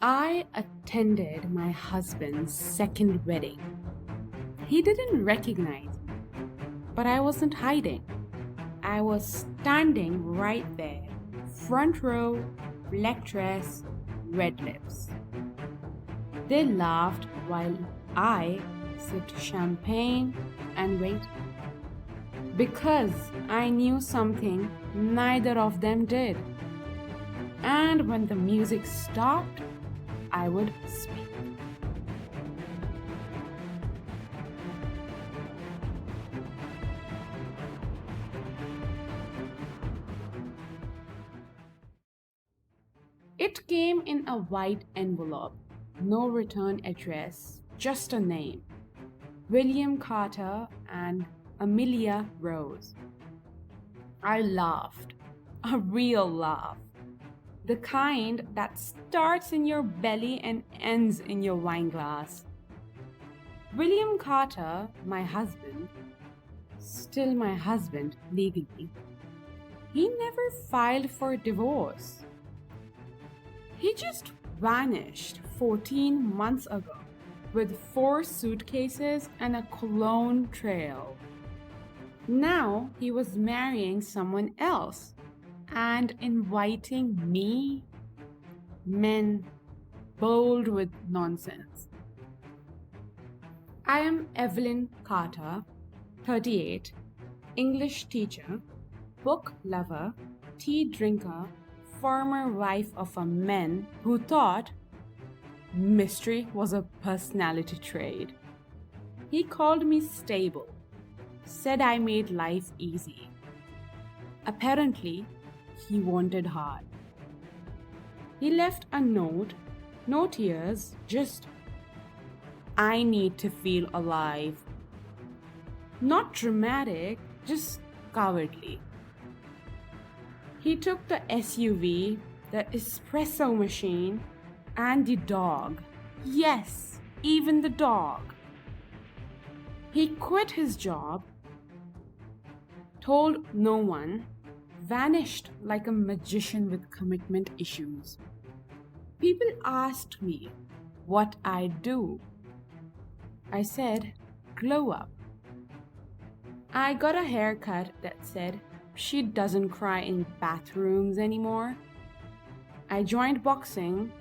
I attended my husband's second wedding. He didn't recognize me, but I wasn't hiding. I was standing right there, front row, black dress, red lips. They laughed while I sipped champagne and waited. Because I knew something neither of them did. And when the music stopped, I would speak. It came in a white envelope, no return address, just a name: William Carter and Amelia Rose. I laughed, a real laugh, the kind that starts in your belly and ends in your wine glass. William Carter, my husband, still my husband legally, he never filed for divorce. He just vanished 14 months ago with 4 suitcases and a cologne trail. Now he was marrying someone else and inviting me, men, bold with nonsense. I am Evelyn Carter, 38, English teacher, book lover, tea drinker, former wife of a man who thought mystery was a personality trait. He called me stable, said I made life easy. Apparently, he wanted hard. He left a note, no tears, just, I need to feel alive. Not dramatic, just cowardly. He took the SUV, the espresso machine, and the dog. Yes, even the dog. He quit his job, told no one, vanished like a magician with commitment issues. People asked me what I'd do. I said, glow up. I got a haircut that said she doesn't cry in bathrooms anymore. I joined boxing,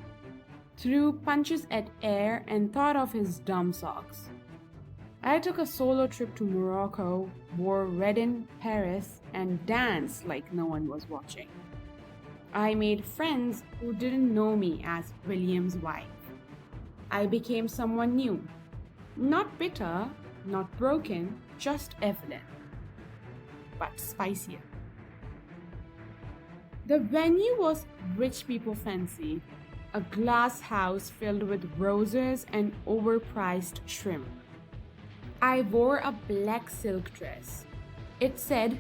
threw punches at air, and thought of his dumb socks. I took a solo trip to Morocco, wore red in Paris, and danced like no one was watching. I made friends who didn't know me as William's wife. I became someone new. Not bitter, not broken, just Evelyn. But spicier. The venue was rich people fancy, a glass house filled with roses and overpriced shrimp. I wore a black silk dress. It said,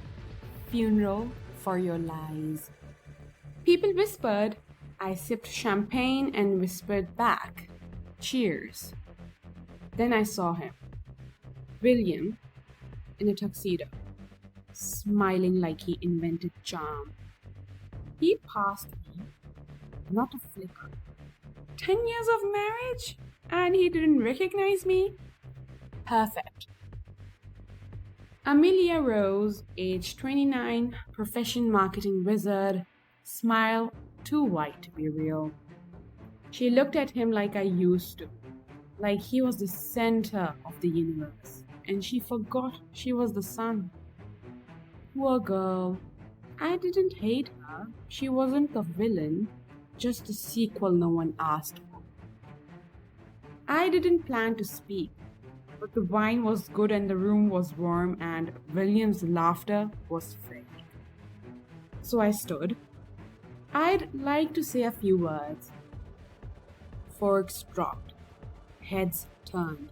funeral for your lies. People whispered. I sipped champagne and whispered back, cheers. Then I saw him, William, in a tuxedo, smiling like he invented charm. He passed me, not a flicker. 10 years of marriage, and he didn't recognize me? Perfect. Amelia Rose, age 29, profession marketing wizard, smile too white to be real. She looked at him like I used to, like he was the center of the universe, and she forgot she was the sun. Poor girl. I didn't hate her. She wasn't the villain, just the sequel no one asked for. I didn't plan to speak, but the wine was good and the room was warm and William's laughter was fake. So I stood. I'd like to say a few words. Forks dropped. Heads turned.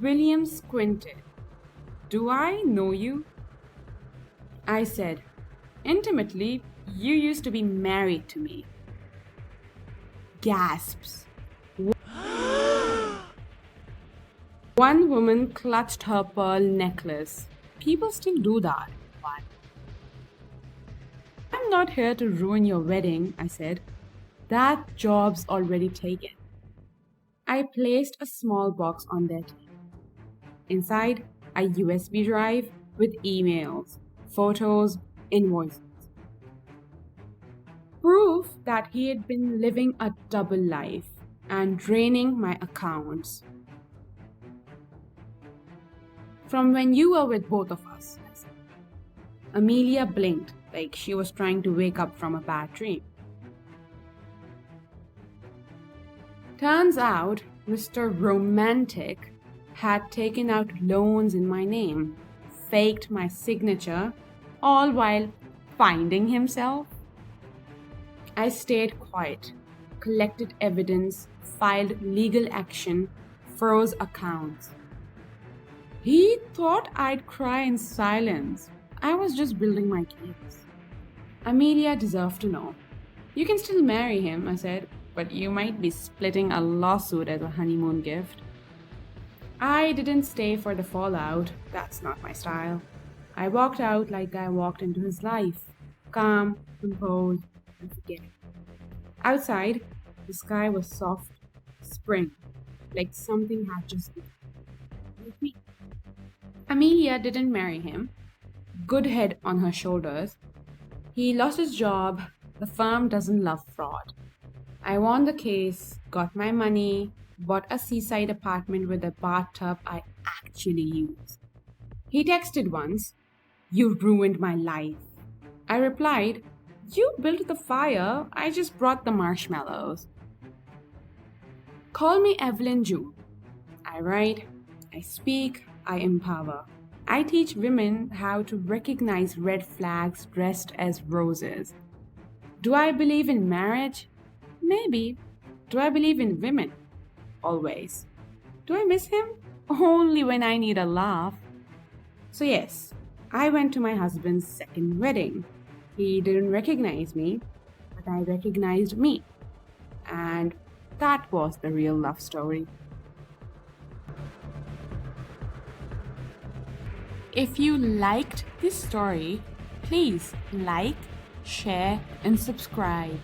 William squinted. Do I know you? I said, intimately, you used to be married to me. Gasps. One woman clutched her pearl necklace. People still do that. But I'm not here to ruin your wedding, I said. That job's already taken. I placed a small box on their table. Inside, a USB drive with emails, photos, invoices. Proof that he had been living a double life and draining my accounts. From when you were with both of us, I said. Amelia blinked like she was trying to wake up from a bad dream. Turns out, Mr. Romantic had taken out loans in my name, faked my signature, all while finding himself. I stayed quiet, collected evidence, filed legal action, froze accounts. He thought I'd cry in silence. I was just building my case. Amelia deserved to know. You can still marry him, I said, but you might be splitting a lawsuit as a honeymoon gift. I didn't stay for the fallout. That's not my style. I walked out like I walked into his life, calm, composed, and forgetting. Outside, the sky was soft, spring, like something had just been with me. Amelia didn't marry him. Good head on her shoulders. He lost his job. The firm doesn't love fraud. I won the case, got my money, bought a seaside apartment with a bathtub I actually use. He texted once, "You ruined my life." I replied, "You built the fire, I just brought the marshmallows." Call me Evelyn June. I write, I speak, I empower. I teach women how to recognize red flags dressed as roses. Do I believe in marriage? Maybe. Do I believe in women? Always. Do I miss him? Only when I need a laugh. So yes, I went to my husband's second wedding. He didn't recognize me, but I recognized me. And that was the real love story. If you liked this story, please like, share, and subscribe.